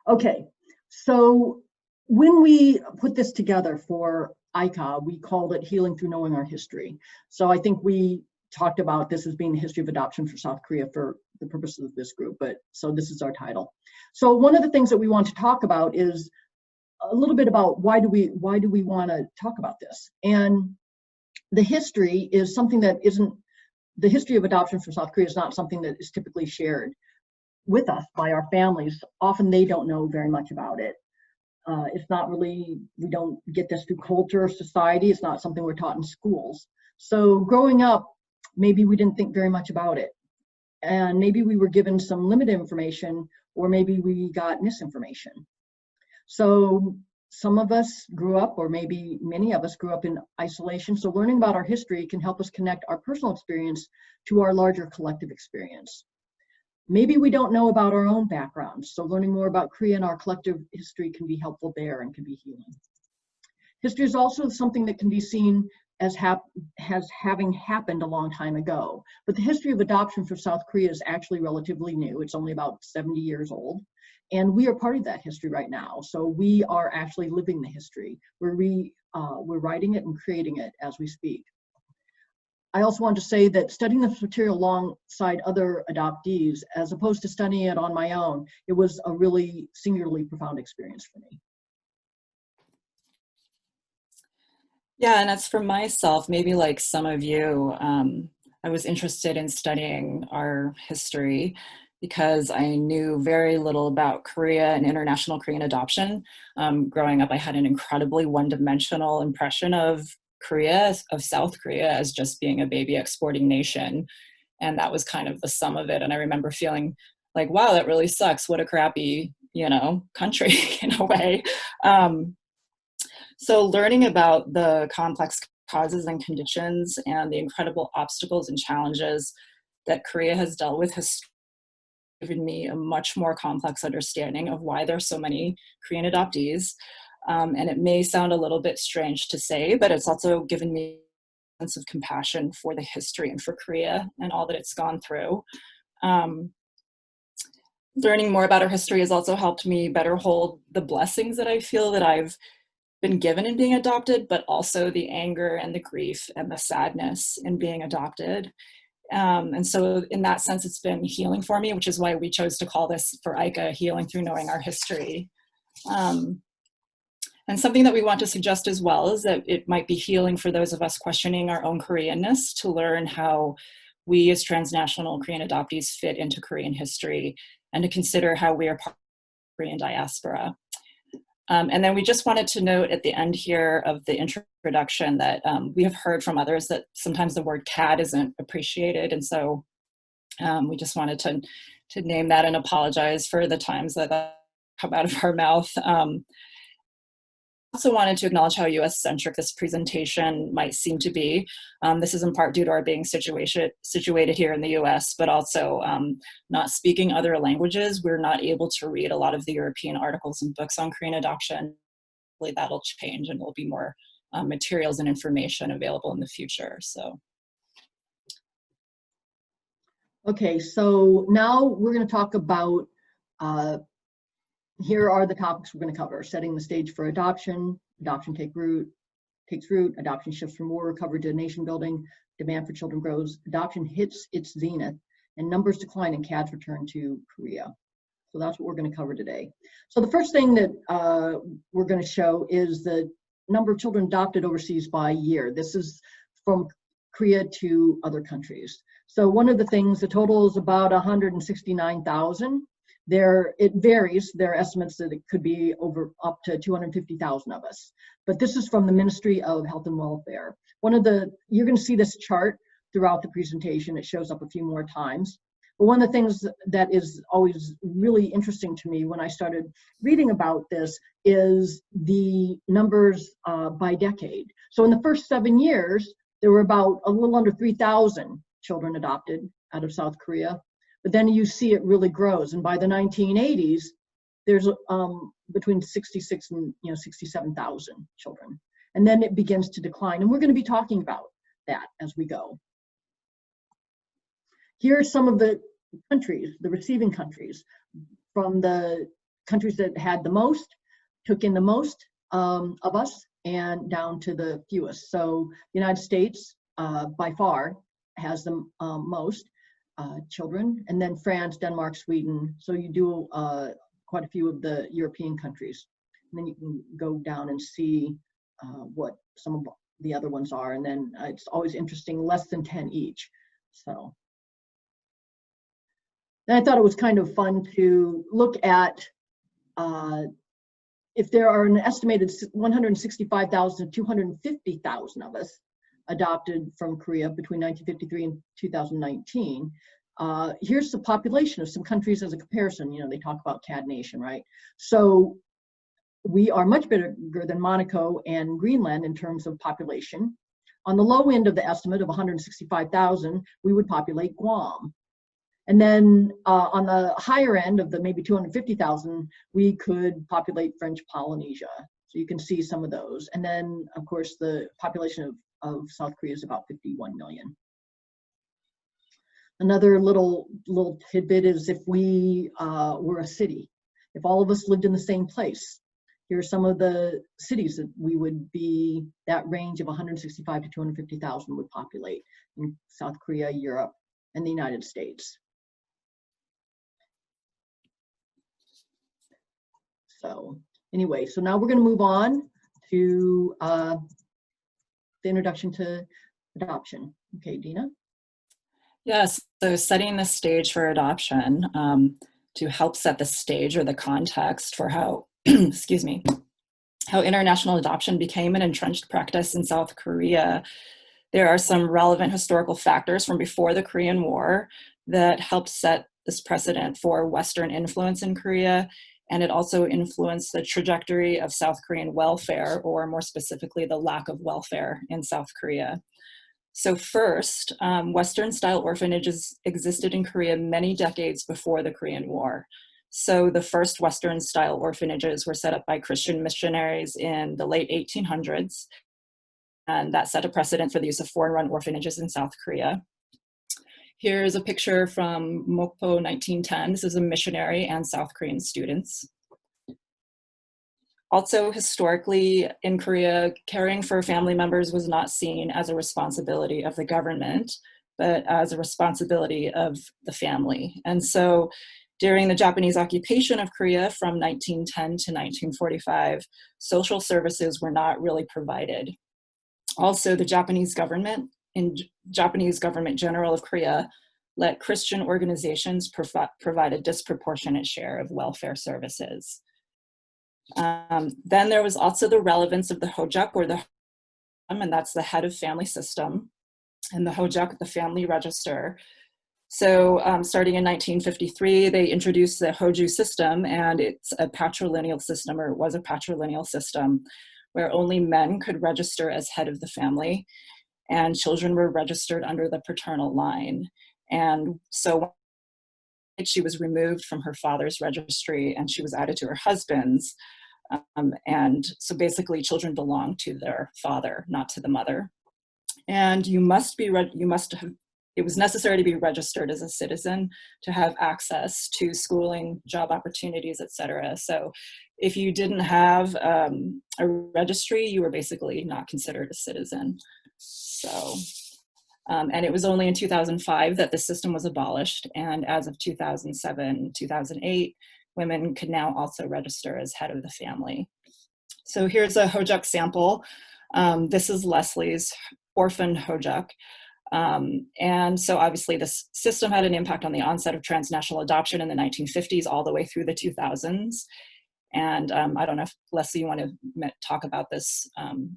Okay, so when we put this together for ICA, we called it Healing Through Knowing Our History. So I think we talked about this as being the history of adoption for South Korea for the purposes of this group, but so this is our title. So one of the things that we want to talk about is a little bit about why do we want to talk about this? And the history is something that isn't, the history of adoption for South Korea is not something that is typically shared with us by our families. Often they don't know very much about it. It's not really, we don't get this through culture or society. It's not something we're taught in schools. So growing up, maybe we didn't think very much about it. And maybe we were given some limited information, or maybe we got misinformation. So some of us grew up, or maybe many of us grew up in isolation. So learning about our history can help us connect our personal experience to our larger collective experience. Maybe we don't know about our own backgrounds, so learning more about Korea and our collective history can be helpful there and can be healing. History is also something that can be seen as having happened a long time ago, but the history of adoption for South Korea is actually relatively new. It's only about 70 years old, and we are part of that history right now. So we are actually living the history. We're writing it and creating it as we speak. I also want to say that studying this material alongside other adoptees, as opposed to studying it on my own, it was a really singularly profound experience for me. Yeah, and as for myself, maybe like some of you, I was interested in studying our history because I knew very little about Korea and international Korean adoption. Growing up, I had an incredibly one-dimensional impression of Korea, of South Korea, as just being a baby exporting nation. And that was kind of the sum of it. And I remember feeling like, wow, that really sucks. What a crappy, country in a way. So learning about the complex causes and conditions and the incredible obstacles and challenges that Korea has dealt with has given me a much more complex understanding of why there's so many Korean adoptees. And it may sound a little bit strange to say, but it's also given me a sense of compassion for the history and for Korea and all that it's gone through. Learning more about our history has also helped me better hold the blessings that I feel that I've been given in being adopted, but also the anger and the grief and the sadness in being adopted. And so in that sense, it's been healing for me, which is why we chose to call this for ICA, Healing Through Knowing Our History. And something that we want to suggest as well is that it might be healing for those of us questioning our own Koreanness to learn how we as transnational Korean adoptees fit into Korean history and to consider how we are part of the Korean diaspora. And then we just wanted to note at the end here of the introduction that we have heard from others that sometimes the word CAD isn't appreciated. And so we just wanted to name that and apologize for the times that come out of our mouth. Also wanted to acknowledge how US-centric this presentation might seem to be. This is in part due to our being situated here in the US, but also not speaking other languages. We're not able to read a lot of the European articles and books on Korean adoption. Hopefully that'll change and there'll be more materials and information available in the future. So. Okay, so now we're going to talk about here are the topics we're going to cover: setting the stage for adoption, adoption takes root, adoption shifts from war recovery to nation building, demand for children grows, adoption hits its zenith, and numbers decline and CAD's return to Korea. So that's what we're going to cover today. So the first thing that we're going to show is the number of children adopted overseas by year. This is from Korea to other countries. So one of the things, the total is about 169,000. It varies. There are estimates that it could be up to 250,000 of us. But this is from the Ministry of Health and Welfare. You're going to see this chart throughout the presentation. It shows up a few more times. But one of the things that is always really interesting to me when I started reading about this is the numbers by decade. So in the first 7 years, there were about a little under 3,000 children adopted out of South Korea. But then you see it really grows, and by the 1980s, there's between 66 and 67,000 children, and then it begins to decline. And we're going to be talking about that as we go. Here are some of the countries, the receiving countries, from the countries that had the most took in the most of us, and down to the fewest. So the United States, by far, has the most children, and then France, Denmark, Sweden. So you do quite a few of the European countries. And then you can go down and see what some of the other ones are. And then it's always interesting, less than 10 each. So then I thought it was kind of fun to look at if there are an estimated 165,000 to 250,000 of us adopted from Korea between 1953 and 2019. Here's the population of some countries as a comparison. You know, they talk about CAD nation, right? So we are much bigger than Monaco and Greenland in terms of population. On the low end of the estimate of 165,000, we would populate Guam. And then on the higher end of the maybe 250,000, we could populate French Polynesia. So you can see some of those. And then, of course, the population of South Korea is about 51 million. Another little tidbit is if we were a city, if all of us lived in the same place, here are some of the cities that we would be, that range of 165 to 250,000 would populate in South Korea, Europe, and the United States. So anyway, so now we're going to move on to the introduction to adoption. Okay, Dina? Yes, so setting the stage for adoption to help set the stage or the context for how, excuse me, how international adoption became an entrenched practice in South Korea. There are some relevant historical factors from before the Korean War that helped set this precedent for Western influence in Korea, and it also influenced the trajectory of South Korean welfare, or more specifically, the lack of welfare in South Korea. So first, Western-style orphanages existed in Korea many decades before the Korean War. So the first Western-style orphanages were set up by Christian missionaries in the late 1800s, and that set a precedent for the use of foreign-run orphanages in South Korea. Here's a picture from Mokpo 1910. This is a missionary and South Korean students. Also, historically in Korea, caring for family members was not seen as a responsibility of the government, but as a responsibility of the family. And so during the Japanese occupation of Korea from 1910 to 1945, social services were not really provided. Also, the Japanese government, in Japanese Government General of Korea, let Christian organizations provide a disproportionate share of welfare services. Then there was also the relevance of the Hojak, or the, and that's the head of family system, and the Hojak, the family register. So starting in 1953, they introduced the Hoju system, and it's a patrilineal system, or it was a patrilineal system, where only men could register as head of the family, and children were registered under the paternal line. And so she was removed from her father's registry and she was added to her husband's. And so basically children belong to their father, not to the mother. And it was necessary to be registered as a citizen to have access to schooling, job opportunities, etc. So if you didn't have a registry, you were basically not considered a citizen. So, and it was only in 2005 that the system was abolished. And as of 2007, 2008, women could now also register as head of the family. So here's a Hojak sample. This is Leslie's orphan Hojak. And so obviously this system had an impact on the onset of transnational adoption in the 1950s all the way through the 2000s. And I don't know if Leslie, you want to talk about this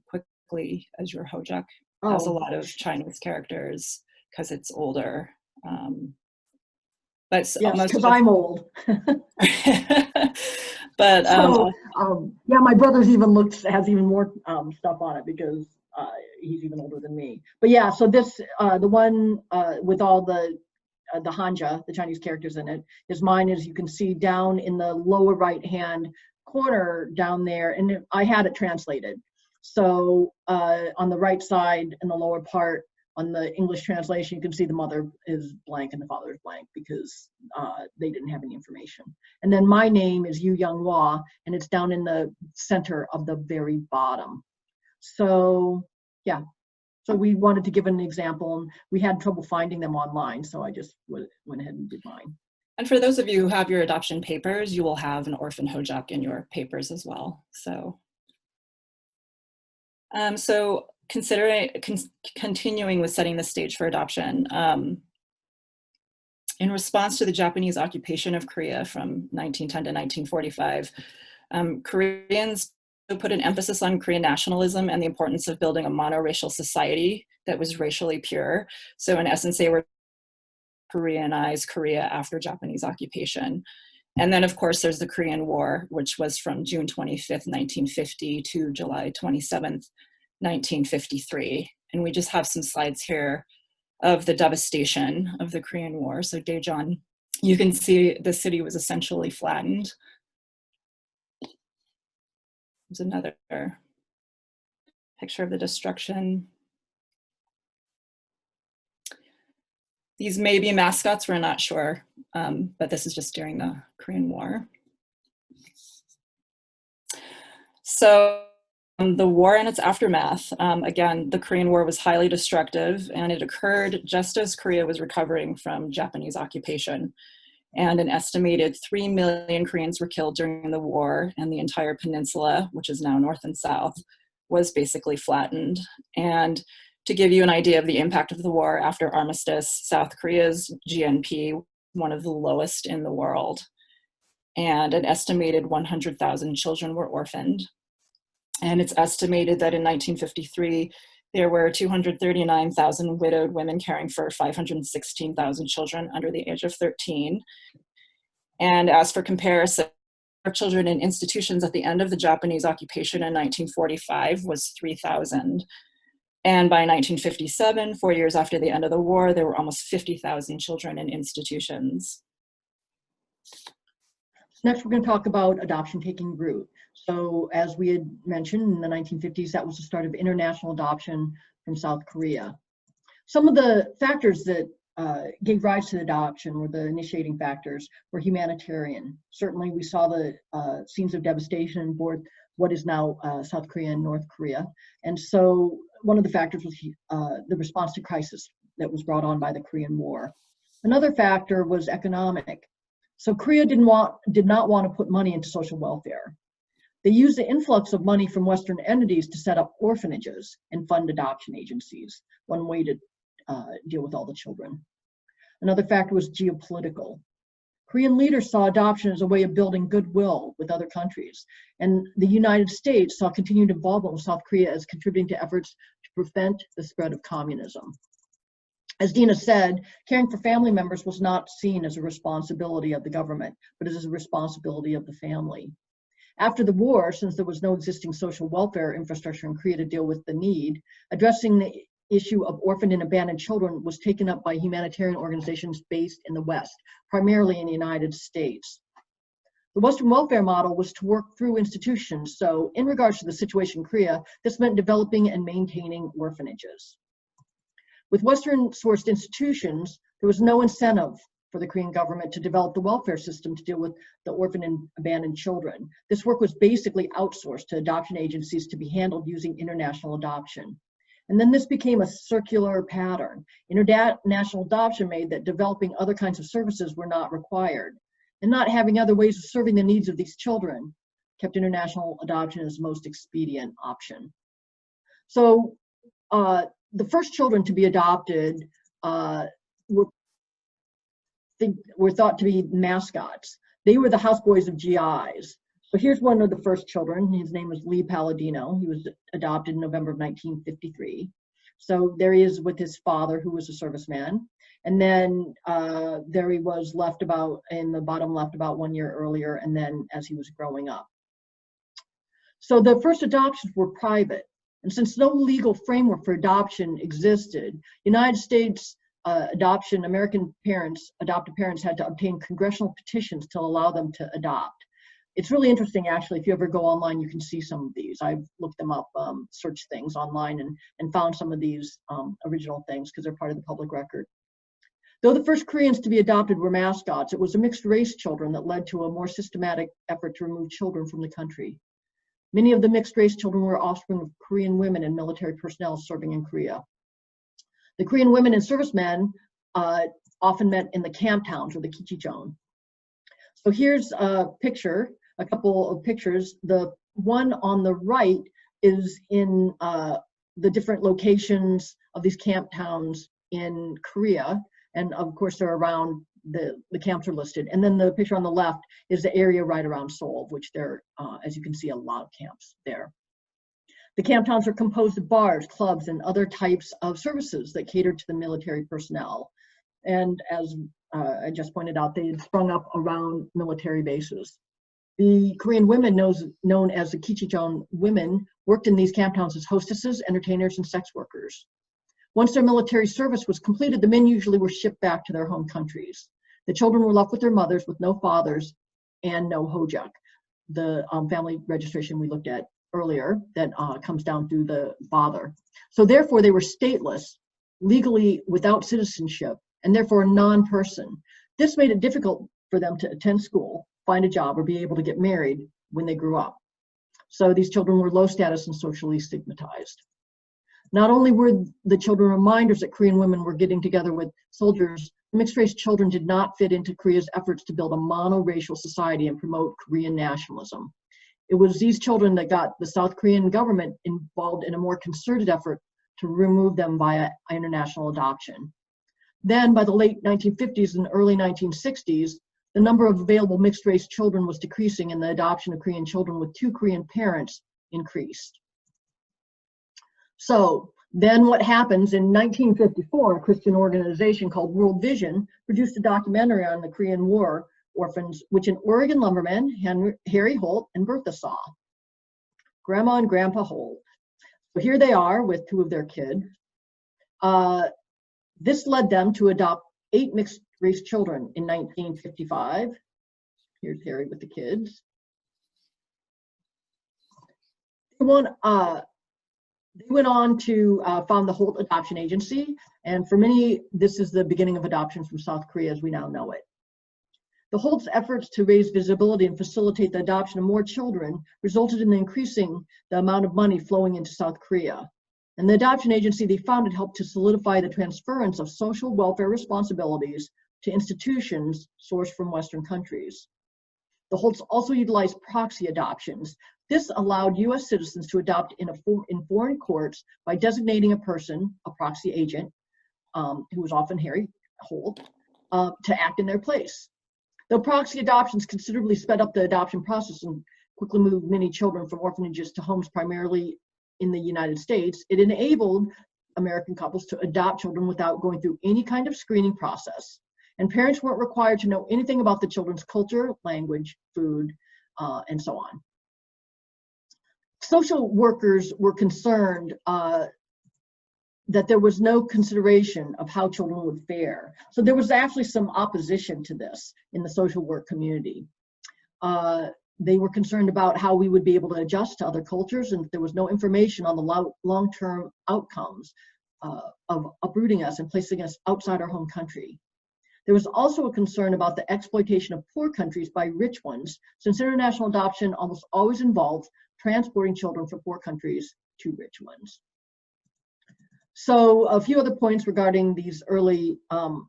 quickly, as your Hojak has a lot of Chinese characters because it's older. But yes, because I'm old. But so, yeah, my brother's even has even more stuff on it because he's even older than me. But yeah, so this the one with all the Hanja, the Chinese characters in it, is mine. As you can see down in the lower right hand corner down there, and I had it translated. So on the right side in the lower part, on the English translation, you can see the mother is blank and the father is blank because they didn't have any information. And then my name is Yu Young Hua, and it's down in the center of the very bottom. So yeah, so we wanted to give an example, and we had trouble finding them online, so I just went ahead and did mine. And for those of you who have your adoption papers, you will have an orphan hojak in your papers as well. So, continuing with setting the stage for adoption, in response to the Japanese occupation of Korea from 1910 to 1945, Koreans put an emphasis on Korean nationalism and the importance of building a monoracial society that was racially pure. So in essence, they were Koreanize Korea after Japanese occupation. And then, of course, there's the Korean War, which was from June 25th, 1950 to July 27th, 1953. And we just have some slides here of the devastation of the Korean War. So Daejeon, you can see the city was essentially flattened. There's another picture of the destruction. These may be mascots, we're not sure, but this is just during the Korean War. So the war and its aftermath, again, the Korean War was highly destructive, and it occurred just as Korea was recovering from Japanese occupation. And an estimated 3 million Koreans were killed during the war, and the entire peninsula, which is now north and south, was basically flattened. And to give you an idea of the impact of the war, after armistice, South Korea's GNP, one of the lowest in the world, and an estimated 100,000 children were orphaned. And it's estimated that in 1953, there were 239,000 widowed women caring for 516,000 children under the age of 13. And as for comparison, children in institutions at the end of the Japanese occupation in 1945 was 3,000. And by 1957, 4 years after the end of the war, there were almost 50,000 children in institutions. Next, we're going to talk about adoption taking root. So as we had mentioned, in the 1950s, that was the start of international adoption from South Korea. Some of the factors that gave rise to the adoption, or the initiating factors, were humanitarian. Certainly, we saw the scenes of devastation in both what is now South Korea and North Korea. And so one of the factors was the response to crisis that was brought on by the Korean War. Another factor was economic. So Korea did not want to put money into social welfare. They used the influx of money from Western entities to set up orphanages and fund adoption agencies, one way to deal with all the children. Another factor was geopolitical. Korean leaders saw adoption as a way of building goodwill with other countries, and the United States saw continued involvement with South Korea as contributing to efforts to prevent the spread of communism. As Dina said, caring for family members was not seen as a responsibility of the government, but as a responsibility of the family. After the war, since there was no existing social welfare infrastructure in Korea to deal with the need, addressing the issue of orphaned and abandoned children was taken up by humanitarian organizations based in the West, primarily in the United States. The Western welfare model was to work through institutions. So in regards to the situation in Korea, this meant developing and maintaining orphanages. With Western-sourced institutions, there was no incentive for the Korean government to develop the welfare system to deal with the orphaned and abandoned children. This work was basically outsourced to adoption agencies to be handled using international adoption. And then this became a circular pattern. International adoption made that developing other kinds of services were not required. And not having other ways of serving the needs of these children kept international adoption as the most expedient option. So the first children to be adopted were thought to be mascots. They were the houseboys of GIs. So here's one of the first children. His name was Lee Palladino. He was adopted in November of 1953. So there he is with his father, who was a serviceman. And then there he was left about, in the bottom left, about 1 year earlier, and then as he was growing up. So the first adoptions were private. And since no legal framework for adoption existed, United States adopted parents had to obtain congressional petitions to allow them to adopt. It's really interesting, actually. If you ever go online, you can see some of these. I've looked them up, searched things online, and found some of these original things because they're part of the public record. Though the first Koreans to be adopted were mascots, it was the mixed race children that led to a more systematic effort to remove children from the country. Many of the mixed race children were offspring of Korean women and military personnel serving in Korea. The Korean women and servicemen often met in the camp towns or the kichichon. So here's a picture, a couple of pictures. The one on the right is in the different locations of these camp towns in Korea. And of course, they're around, the camps are listed. And then the picture on the left is the area right around Seoul, which there, as you can see, a lot of camps there. The camp towns are composed of bars, clubs, and other types of services that catered to the military personnel. And as I just pointed out, they had sprung up around military bases. The Korean women known as the Kichichon women worked in these camp towns as hostesses, entertainers, and sex workers. Once their military service was completed, the men usually were shipped back to their home countries. The children were left with their mothers with no fathers and no hojak, the family registration we looked at earlier that comes down through the father. So therefore they were stateless, legally without citizenship, and therefore a non-person. This made it difficult for them to attend school, find a job, or be able to get married when they grew up. So these children were low status and socially stigmatized. Not only were the children reminders that Korean women were getting together with soldiers, mixed race children did not fit into Korea's efforts to build a monoracial society and promote Korean nationalism. It was these children that got the South Korean government involved in a more concerted effort to remove them via international adoption. Then by the late 1950s and early 1960s, the number of available mixed race children was decreasing and the adoption of Korean children with two Korean parents increased. So then what happens in 1954, a Christian organization called World Vision produced a documentary on the Korean War orphans, which an Oregon lumberman, Harry Holt, and Bertha saw. Grandma and Grandpa Holt. So here they are with two of their kids. This led them to adopt 8 mixed race children in 1955. Here's Harry with the kids. They went on to found the Holt Adoption Agency, and for many, this is the beginning of adoption from South Korea as we now know it. The Holt's efforts to raise visibility and facilitate the adoption of more children resulted in increasing the amount of money flowing into South Korea. And the adoption agency they founded helped to solidify the transference of social welfare responsibilities to institutions sourced from Western countries. The Holts also utilized proxy adoptions. This allowed U.S. citizens to adopt in foreign courts by designating a person, a proxy agent, who was often Harry Holt, to act in their place. Though proxy adoptions considerably sped up the adoption process and quickly moved many children from orphanages to homes primarily in the United States, it enabled American couples to adopt children without going through any kind of screening process. And parents weren't required to know anything about the children's culture, language, food, and so on. Social workers were concerned that there was no consideration of how children would fare. So there was actually some opposition to this in the social work community. They were concerned about how we would be able to adjust to other cultures, and there was no information on the long-term outcomes of uprooting us and placing us outside our home country. There was also a concern about the exploitation of poor countries by rich ones, since international adoption almost always involves transporting children from poor countries to rich ones. So a few other points regarding these early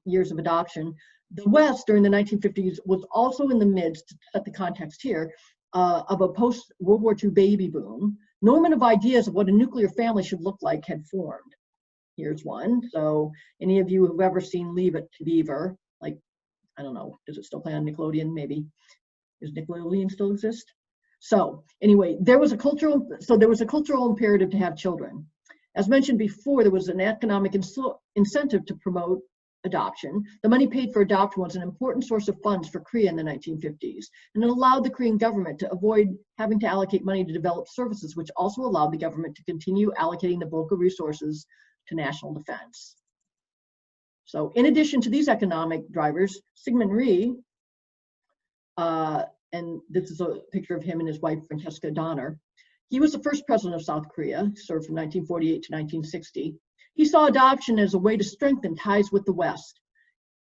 years of adoption. The West during the 1950s was also in the midst, to set the context here, of a post-World War II baby boom. Normative ideas of what a nuclear family should look like had formed. Here's one. So any of you who've ever seen Leave It to Beaver, like, I don't know, does it still play on Nickelodeon? Maybe. Does Nickelodeon still exist? So anyway, there was a cultural imperative to have children. As mentioned before, there was an economic incentive to promote adoption. The money paid for adoption was an important source of funds for Korea in the 1950s, and it allowed the Korean government to avoid having to allocate money to develop services, which also allowed the government to continue allocating the bulk of resources to national defense. So in addition to these economic drivers, Syngman Rhee and this is a picture of him and his wife, Francesca Donner. He was the first president of South Korea, served from 1948 to 1960. He saw adoption as a way to strengthen ties with the West.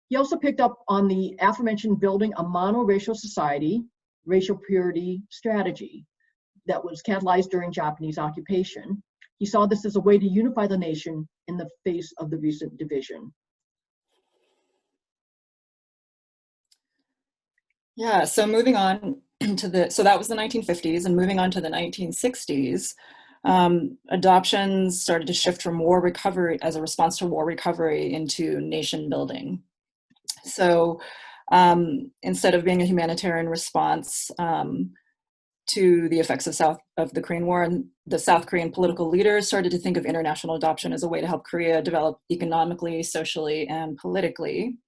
He also picked up on the aforementioned building a monoracial society, racial purity strategy that was catalyzed during Japanese occupation. He saw this as a way to unify the nation in the face of the recent division. Yeah, so moving on so that was the 1950s, and moving on to the 1960s, adoptions started to shift from war recovery as a response to war recovery into nation building. So instead of being a humanitarian response to the effects of the Korean War, and the South Korean political leaders started to think of international adoption as a way to help Korea develop economically, socially, and politically.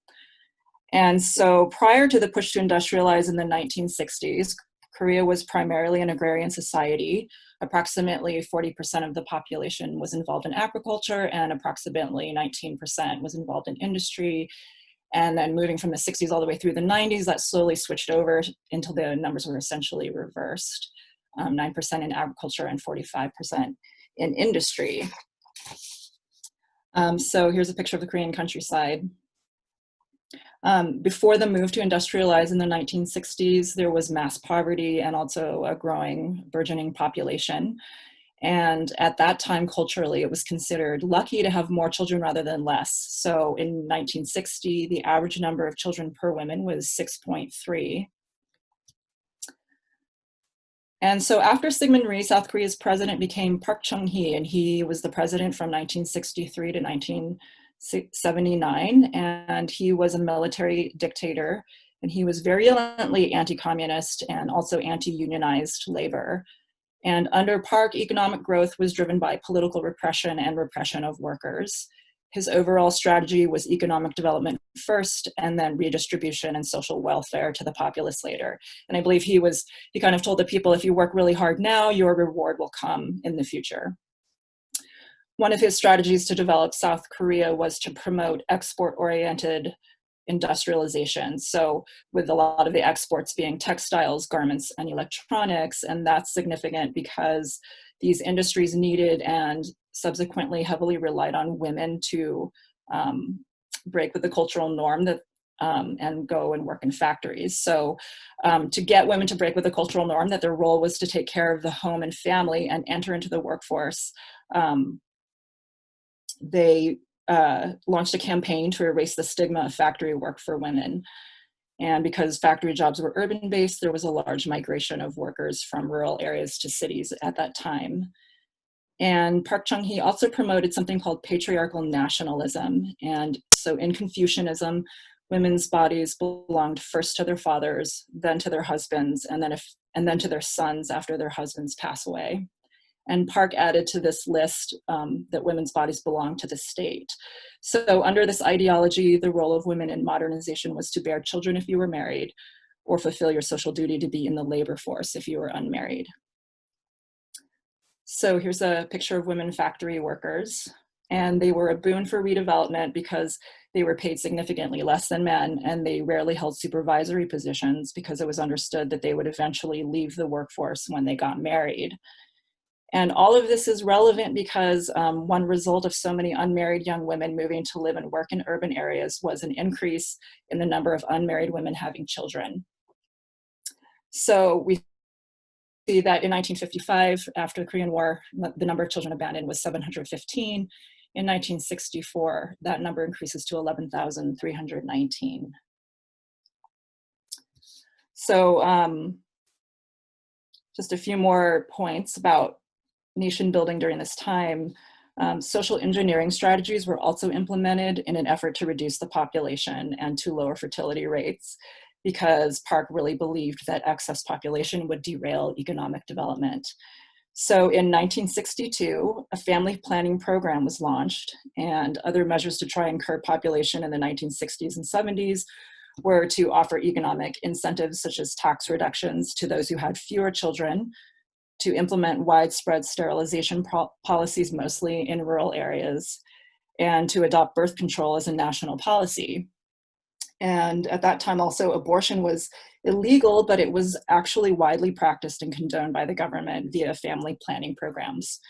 And so prior to the push to industrialize in the 1960s, Korea was primarily an agrarian society. Approximately 40% of the population was involved in agriculture, and approximately 19% was involved in industry. And then moving from the 60s all the way through the 90s, that slowly switched over until the numbers were essentially reversed, 9% in agriculture and 45% in industry. So here's a picture of the Korean countryside. Before the move to industrialize in the 1960s, there was mass poverty and also a growing, burgeoning population. And at that time, culturally, it was considered lucky to have more children rather than less. So in 1960, the average number of children per woman was 6.3. And so after Syngman Rhee, South Korea's president, became Park Chung-hee, and he was the president from 1963 to 1979, and he was a military dictator, and he was virulently anti-communist and also anti-unionized labor. And under Park, economic growth was driven by political repression and repression of workers. His overall strategy was economic development first, and then redistribution and social welfare to the populace later. And I believe he kind of told the people, if you work really hard now, your reward will come in the future. One of his strategies to develop South Korea was to promote export-oriented industrialization. So with a lot of the exports being textiles, garments, and electronics, and that's significant because these industries needed and subsequently heavily relied on women to break with the cultural norm that and go and work in factories. So to get women to break with the cultural norm that their role was to take care of the home and family and enter into the workforce, they launched a campaign to erase the stigma of factory work for women. And because factory jobs were urban-based, there was a large migration of workers from rural areas to cities at that time. And Park Chung-hee also promoted something called patriarchal nationalism. And so in Confucianism, women's bodies belonged first to their fathers, then to their husbands, and then to their sons after their husbands pass away. And Park added to this list that women's bodies belong to the state. So under this ideology, the role of women in modernization was to bear children if you were married, or fulfill your social duty to be in the labor force if you were unmarried. So here's a picture of women factory workers, and they were a boon for redevelopment because they were paid significantly less than men, and they rarely held supervisory positions because it was understood that they would eventually leave the workforce when they got married. And all of this is relevant because one result of so many unmarried young women moving to live and work in urban areas was an increase in the number of unmarried women having children. So we see that in 1955, after the Korean War, the number of children abandoned was 715. In 1964, that number increases to 11,319. So just a few more points about nation building during this time. Social engineering strategies were also implemented in an effort to reduce the population and to lower fertility rates, because Park really believed that excess population would derail economic development. So in 1962, a family planning program was launched, and other measures to try and curb population in the 1960s and 70s were to offer economic incentives such as tax reductions to those who had fewer children, to implement widespread sterilization policies, mostly in rural areas, and to adopt birth control as a national policy. And at that time also, abortion was illegal, but it was actually widely practiced and condoned by the government via family planning programs.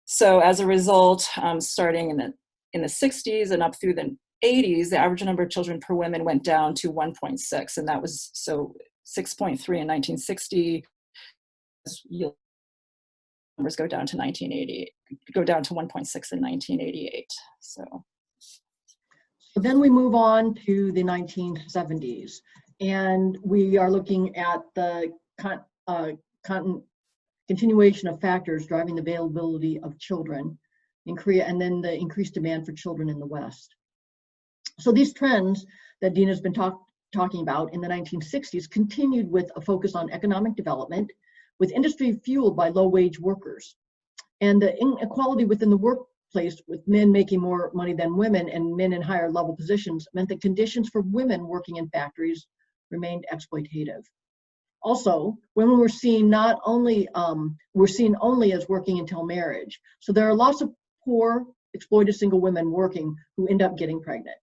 So as a result, starting in the 60s and up through the 80s, the average number of children per woman went down to 1.6, and that was so 6.3 in 1960. Numbers go down to 1980, go down to 1.6 in 1988. So then we move on to the 1970s, and we are looking at the continuation of factors driving the availability of children in Korea, and then the increased demand for children in the West. So these trends that Dina's been talking about in the 1960s continued with a focus on economic development, with industry fueled by low-wage workers. And the inequality within the workplace, with men making more money than women and men in higher level positions, meant that conditions for women working in factories remained exploitative. Also, women were seen only as working until marriage. So there are lots of poor, exploited single women working who end up getting pregnant.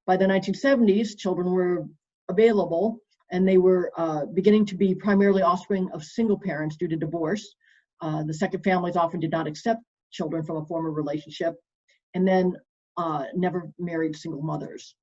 By the 1970s, children were available, and they were beginning to be primarily offspring of single parents due to divorce. The second families often did not accept children from a former relationship, and then never married single mothers.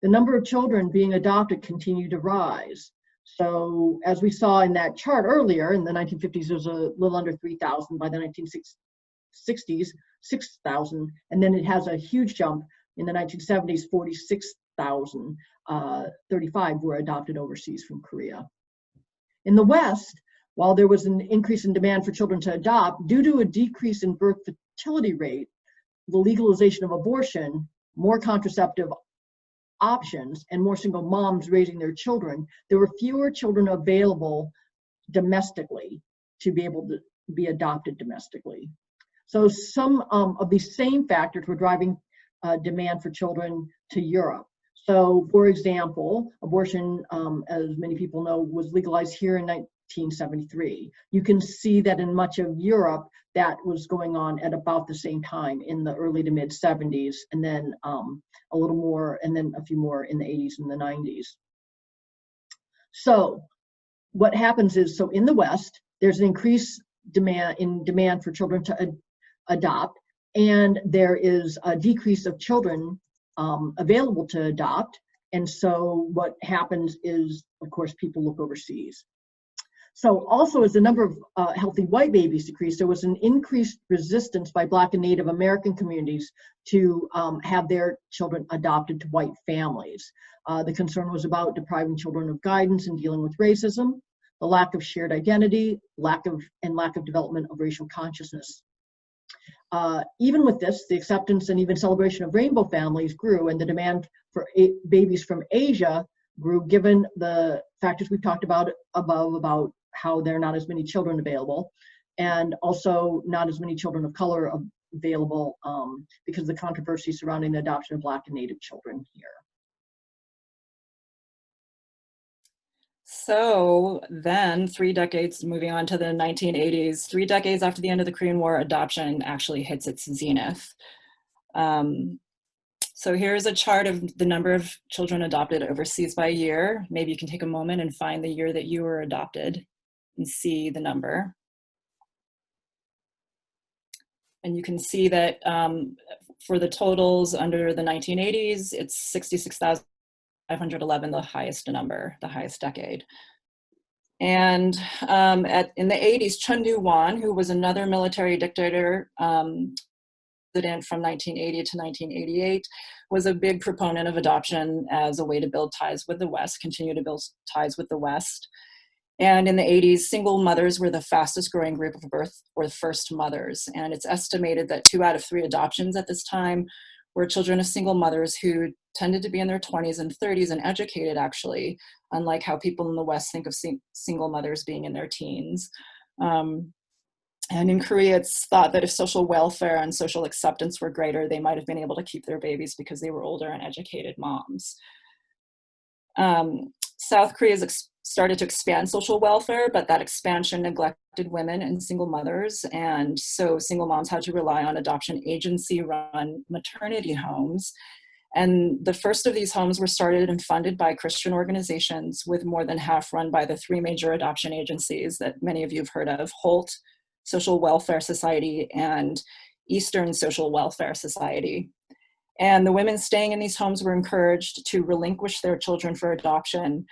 The number of children being adopted continued to rise. So as we saw in that chart earlier, in the 1950s, there was a little under 3,000. By the 1960s, 6,000, and then it has a huge jump. In the 1970s, 46,035 were adopted overseas from Korea. In the West, while there was an increase in demand for children to adopt, due to a decrease in birth fertility rate, the legalization of abortion, more contraceptive options, and more single moms raising their children, there were fewer children available domestically to be able to be adopted domestically. So some of these same factors were driving demand for children to Europe. So, for example, abortion, as many people know, was legalized here in 1973. You can see that in much of Europe, that was going on at about the same time in the early to mid 70s, and then a little more, and then a few more in the 80s and the 90s. So what happens is, so in the West, there's an increased demand for children to adopt, and there is a decrease of children available to adopt. And so what happens is, of course, people look overseas. So also, as the number of healthy white babies decreased, there was an increased resistance by Black and Native American communities to have their children adopted to white families. The concern was about depriving children of guidance and dealing with racism, the lack of shared identity, lack of development of racial consciousness. Even with this, the acceptance and even celebration of rainbow families grew, and the demand for babies from Asia grew, given the factors we've talked about above, about how there are not as many children available, and also not as many children of color available because of the controversy surrounding the adoption of Black and Native children here. So then, 3 decades, moving on to the 1980s, 3 decades after the end of the Korean War, adoption actually hits its zenith. So here's a chart of the number of children adopted overseas by year. Maybe you can take a moment and find the year that you were adopted and see the number. And you can see that for the totals under the 1980s, it's 66,511, the highest number, the highest decade. And in the 80s, Chun Doo-hwan, who was another military dictator, president from 1980 to 1988, was a big proponent of adoption as a way to build ties with the West, continue to build ties with the West. And in the 80s, single mothers were the fastest growing group of birth or first mothers. And it's estimated that 2 out of 3 adoptions at this time were children of single mothers who tended to be in their 20s and 30s and educated, actually, unlike how people in the West think of single mothers being in their teens. And in Korea, it's thought that if social welfare and social acceptance were greater, they might have been able to keep their babies because they were older and educated moms. South Korea has started to expand social welfare, but that expansion neglected women and single mothers. And so single moms had to rely on adoption agency-run maternity homes. And the first of these homes were started and funded by Christian organizations, with more than half run by the three major adoption agencies that many of you have heard of: Holt Social Welfare Society and Eastern Social Welfare Society. And the women staying in these homes were encouraged to relinquish their children for adoption.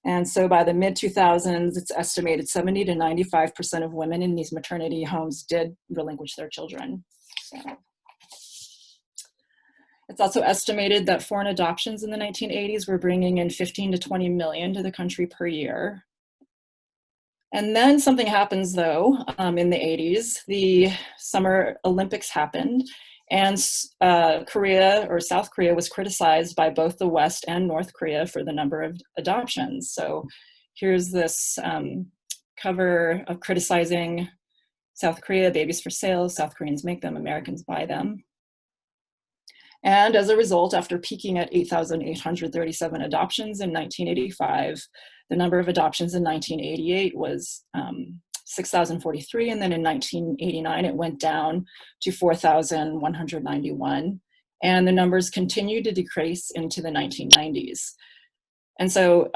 And so by the mid-2000s, it's estimated 70 to 95% of women in these maternity homes did relinquish their children. So. It's also estimated that foreign adoptions in the 1980s were bringing in 15 to 20 million to the country per year. And then something happens, though, in the 80s. The Summer Olympics happened, and Korea, or South Korea, was criticized by both the West and North Korea for the number of adoptions. So here's this cover of criticizing South Korea: babies for sale, South Koreans make them, Americans buy them. And as a result, after peaking at 8,837 adoptions in 1985, the number of adoptions in 1988 was 6,043, and then in 1989 it went down to 4,191, and the numbers continued to decrease into the 1990s. And so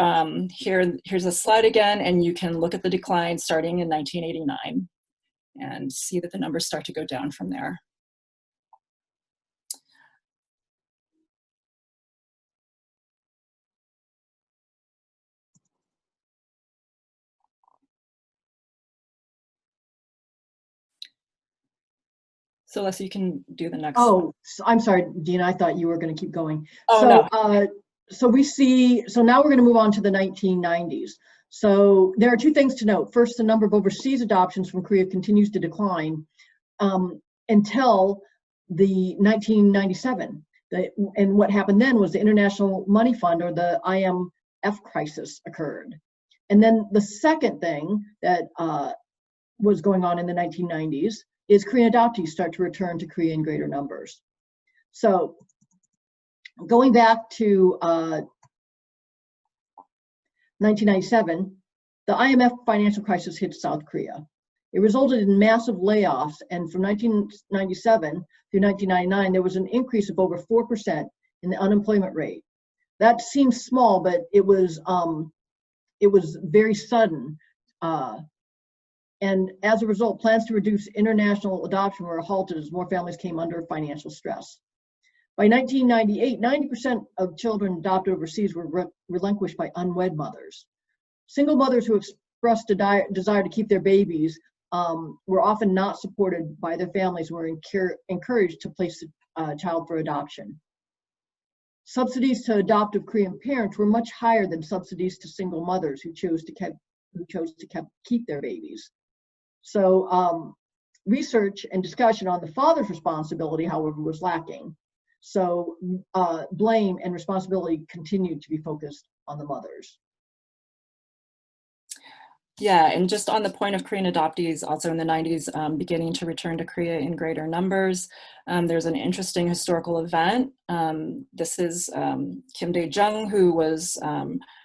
here's a slide again, and you can look at the decline starting in 1989 and see that the numbers start to go down from there. So Leslie, you can do the next. Oh, I'm sorry, Dina, I thought you were going to keep going. Oh, so, no. So now we're going to move on to the 1990s. So there are two things to note. First, the number of overseas adoptions from Korea continues to decline until the 1997. And what happened then was the International Money Fund, or the IMF crisis, occurred. And then the second thing that was going on in the 1990s is Korean adoptees start to return to Korea in greater numbers. So going back to 1997, the IMF financial crisis hit South Korea. It resulted in massive layoffs, and from 1997 through 1999, there was an increase of over 4% in the unemployment rate. That seems small, but it was very sudden. And as a result, plans to reduce international adoption were halted as more families came under financial stress. By 1998, 90% of children adopted overseas were relinquished by unwed mothers. Single mothers who expressed a desire to keep their babies were often not supported by their families and were encouraged to place a child for adoption. Subsidies to adoptive Korean parents were much higher than subsidies to single mothers who chose to keep their babies. So research and discussion on the father's responsibility, however, was lacking. So blame and responsibility continued to be focused on the mothers. Yeah, and just on the point of Korean adoptees, also in the 90s, beginning to return to Korea in greater numbers. There's an interesting historical event. This is Kim Dae-jung, who was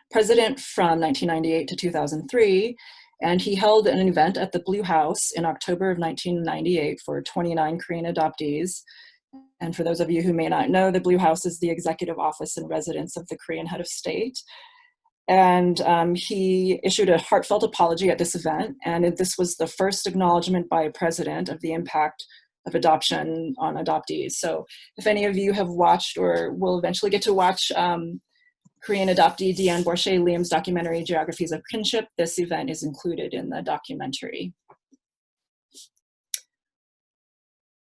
president from 1998 to 2003. And he held an event at the Blue House in October of 1998 for 29 Korean adoptees. And for those of you who may not know, the Blue House is the executive office and residence of the Korean head of state. And he issued a heartfelt apology at this event. And this was the first acknowledgement by a president of the impact of adoption on adoptees. So if any of you have watched or will eventually get to watch Korean adoptee Deanne Borsche Liam's documentary, Geographies of Kinship, this event is included in the documentary.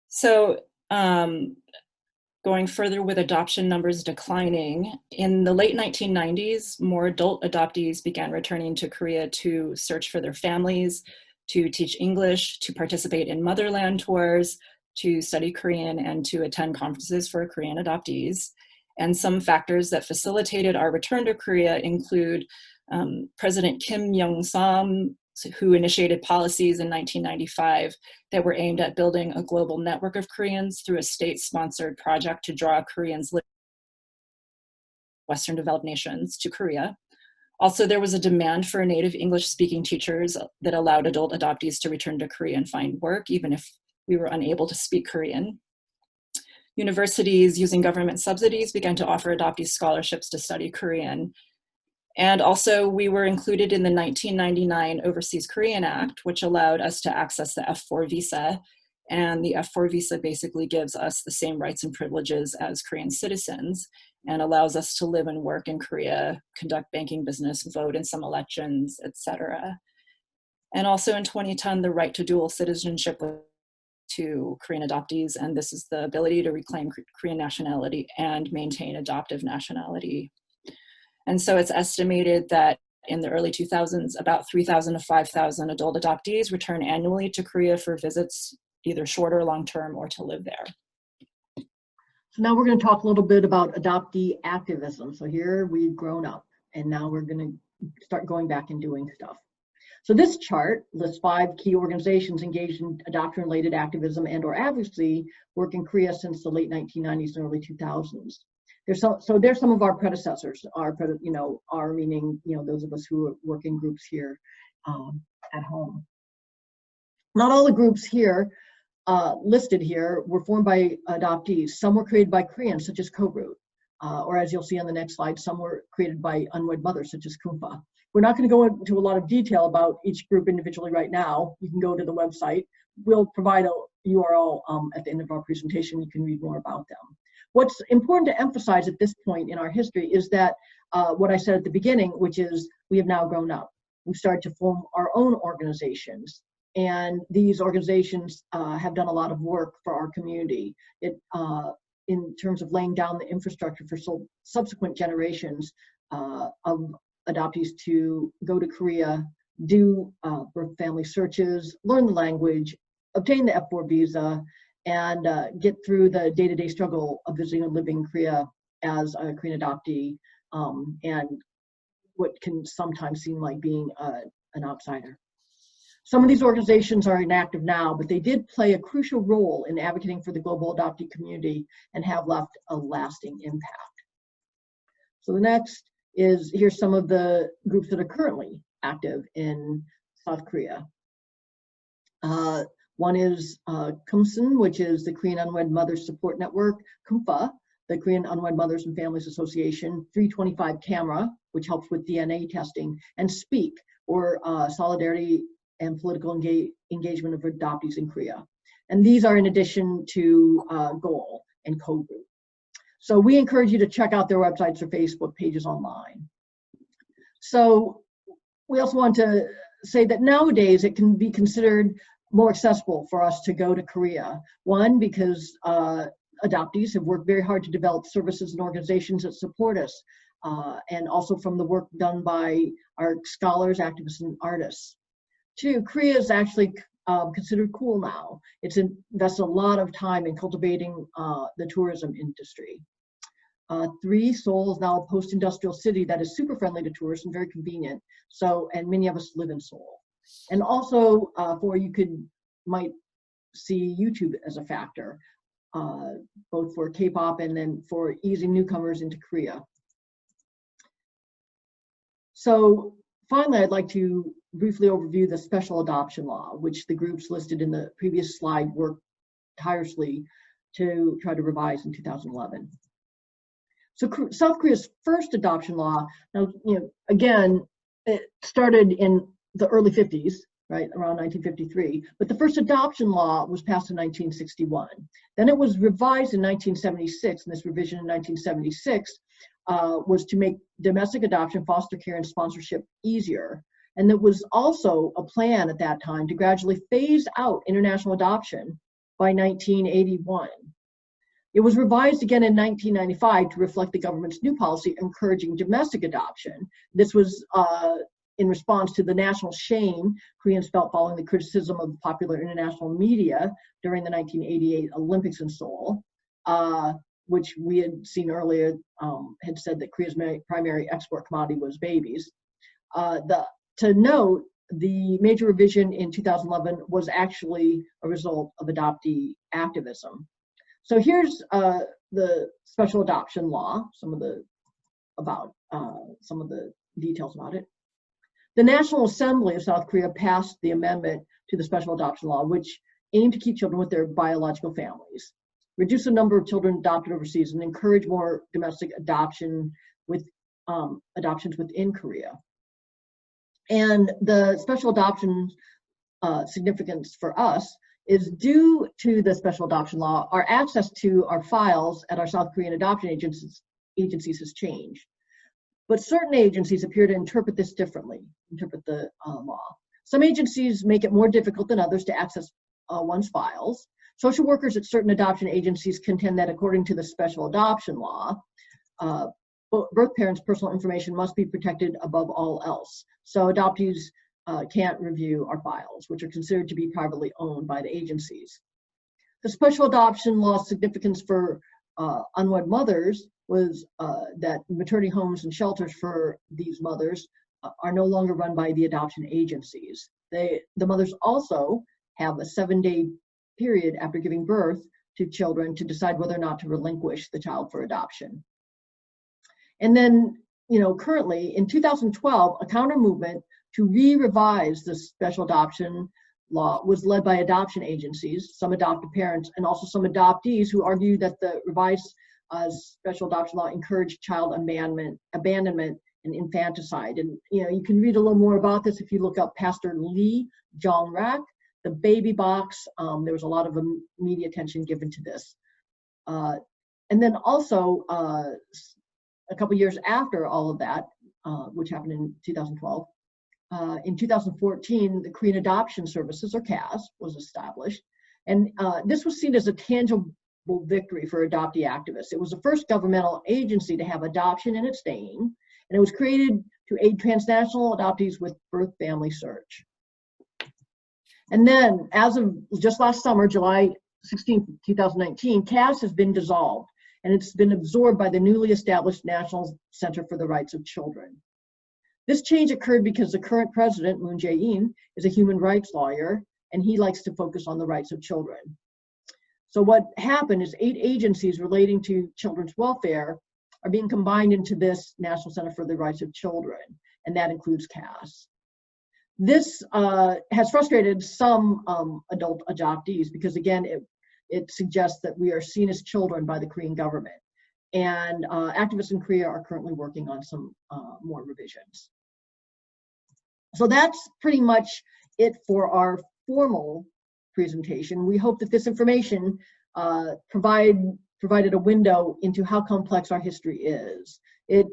So going further with adoption numbers declining, in the late 1990s, more adult adoptees began returning to Korea to search for their families, to teach English, to participate in motherland tours, to study Korean, and to attend conferences for Korean adoptees. And some factors that facilitated our return to Korea include President Kim Young-sam, who initiated policies in 1995 that were aimed at building a global network of Koreans through a state-sponsored project to draw Koreans living in Western developed nations to Korea. Also, there was a demand for native English-speaking teachers that allowed adult adoptees to return to Korea and find work, even if we were unable to speak Korean. Universities using government subsidies began to offer adoptee scholarships to study Korean. And also we were included in the 1999 Overseas Korean Act, which allowed us to access the F4 visa. And the F4 visa basically gives us the same rights and privileges as Korean citizens and allows us to live and work in Korea, conduct banking business, vote in some elections, etc. And also in 2010, the right to dual citizenship to Korean adoptees, and this is the ability to reclaim Korean nationality and maintain adoptive nationality. And so it's estimated that in the early 2000s, about 3,000 to 5,000 adult adoptees return annually to Korea for visits, either short or long-term, or to live there. So now we're going to talk a little bit about adoptee activism. So here we've grown up, and now we're going to start going back and doing stuff. So this chart lists 5 key organizations engaged in adoption-related activism and or advocacy work in Korea since the late 1990s and early 2000s. There's some of our predecessors, our meaning, those of us who work in groups here at home. Not all the groups here listed here were formed by adoptees. Some were created by Koreans, such as Kobrut, or as you'll see on the next slide, some were created by unwed mothers, such as Kumpa. We're not going to go into a lot of detail about each group individually right now. You can go to the website. We'll provide a URL at the end of our presentation. You can read more about them. What's important to emphasize at this point in our history is that what I said at the beginning, which is we have now grown up. We've started to form our own organizations. And these organizations have done a lot of work for our community in terms of laying down the infrastructure for subsequent generations of adoptees to go to Korea, do birth family searches, learn the language, obtain the F4 visa, and get through the day-to-day struggle of visiting and living in Korea as a Korean adoptee, and what can sometimes seem like being an outsider. Some of these organizations are inactive now, but they did play a crucial role in advocating for the global adoptee community and have left a lasting impact. So the next is, here's some of the groups that are currently active in South Korea. One is KUMSN, which is the Korean Unwed Mothers Support Network, KUMFA, the Korean Unwed Mothers and Families Association, 325 Camera, which helps with DNA testing, and SPEAK, or Solidarity and Political Engagement of Adoptees in Korea. And these are in addition to GOAL and Kobrut. So we encourage you to check out their websites or Facebook pages online. So we also want to say that nowadays it can be considered more accessible for us to go to Korea. One, because adoptees have worked very hard to develop services and organizations that support us, and also from the work done by our scholars, activists, and artists. Two, Korea is actually considered cool now. It's invests a lot of time in cultivating the tourism industry. 3, Seoul is now a post-industrial city that is super friendly to tourists and very convenient. So, and many of us live in Seoul. And also, 4, you might see YouTube as a factor, both for K-pop and then for easing newcomers into Korea. So finally, I'd like to briefly overview the special adoption law, which the groups listed in the previous slide worked tirelessly to try to revise in 2011. So South Korea's first adoption law, now, again, it started in the early 50s, right, around 1953, but the first adoption law was passed in 1961. Then it was revised in 1976, and this revision in 1976 was to make domestic adoption, foster care, and sponsorship easier. And there was also a plan at that time to gradually phase out international adoption by 1981. It was revised again in 1995 to reflect the government's new policy encouraging domestic adoption. This was in response to the national shame Koreans felt following the criticism of popular international media during the 1988 Olympics in Seoul, which we had seen earlier had said that Korea's primary export commodity was babies. To note, the major revision in 2011 was actually a result of adoptee activism. So here's the special adoption law, some of the details about it. The National Assembly of South Korea passed the amendment to the special adoption law, which aimed to keep children with their biological families. reduce the number of children adopted overseas, and encourage more domestic adoptions within Korea. And the special adoption significance for us is due to the special adoption law. Our access to our files at our South Korean adoption agencies has changed. But certain agencies appear to interpret this differently, interpret the law. Some agencies make it more difficult than others to access one's files. Social workers at certain adoption agencies contend that according to the special adoption law, birth parents' personal information must be protected above all else. So adoptees can't review our files, which are considered to be privately owned by the agencies. The special adoption law's significance for unwed mothers was that maternity homes and shelters for these mothers are no longer run by the adoption agencies. The mothers also have a 7-day period after giving birth to children to decide whether or not to relinquish the child for adoption. And then, currently in 2012, a counter movement to revise the special adoption law was led by adoption agencies, some adoptive parents, and also some adoptees who argue that the revised special adoption law encouraged child abandonment and infanticide. And you can read a little more about this if you look up Pastor Lee Jong-rak, the baby box. There was a lot of media attention given to this. And then also a couple years after all of that, which happened in 2012, in 2014, the Korean Adoption Services, or CAS, was established. And this was seen as a tangible victory for adoptee activists. It was the first governmental agency to have adoption in its name, and it was created to aid transnational adoptees with birth family search. And then, as of just last summer, July 16, 2019, CAS has been dissolved, and it's been absorbed by the newly established National Center for the Rights of Children. This change occurred because the current president, Moon Jae-in, is a human rights lawyer, and he likes to focus on the rights of children. So what happened is 8 agencies relating to children's welfare are being combined into this National Center for the Rights of Children, and that includes CAS. This has frustrated some adult adoptees because, again, it suggests that we are seen as children by the Korean government. And activists in Korea are currently working on some more revisions. So that's pretty much it for our formal presentation. We hope that this information provided a window into how complex our history is. It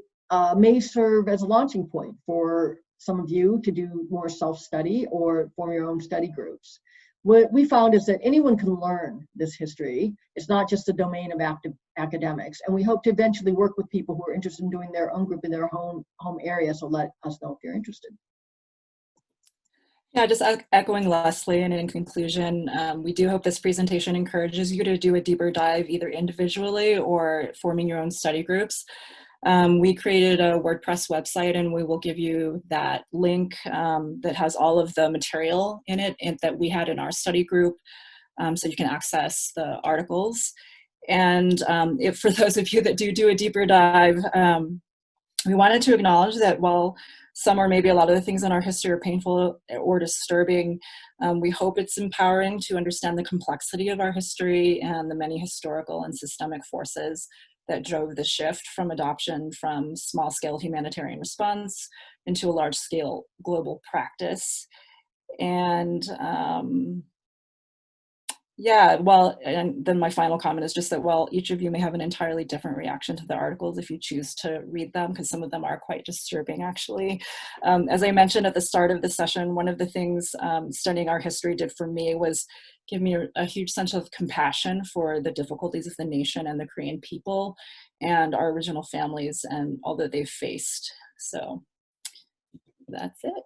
may serve as a launching point for some of you to do more self-study or form your own study groups. What we found is that anyone can learn this history. It's not just the domain of academics. And we hope to eventually work with people who are interested in doing their own group in their home area. So let us know if you're interested. Yeah, just echoing Leslie, and in conclusion, we do hope this presentation encourages you to do a deeper dive either individually or forming your own study groups. We created a WordPress website, and we will give you that link that has all of the material in it that we had in our study group, so you can access the articles. And if for those of you that do a deeper dive, we wanted to acknowledge that while some or maybe a lot of the things in our history are painful or disturbing, we hope it's empowering to understand the complexity of our history and the many historical and systemic forces that drove the shift from adoption from small-scale humanitarian response into a large-scale global practice. And yeah, well, and then my final comment is just that while each of you may have an entirely different reaction to the articles if you choose to read them, because some of them are quite disturbing, actually. As I mentioned at the start of the session, one of the things studying our history did for me was give me a huge sense of compassion for the difficulties of the nation and the Korean people and our original families and all that they've faced. So that's it.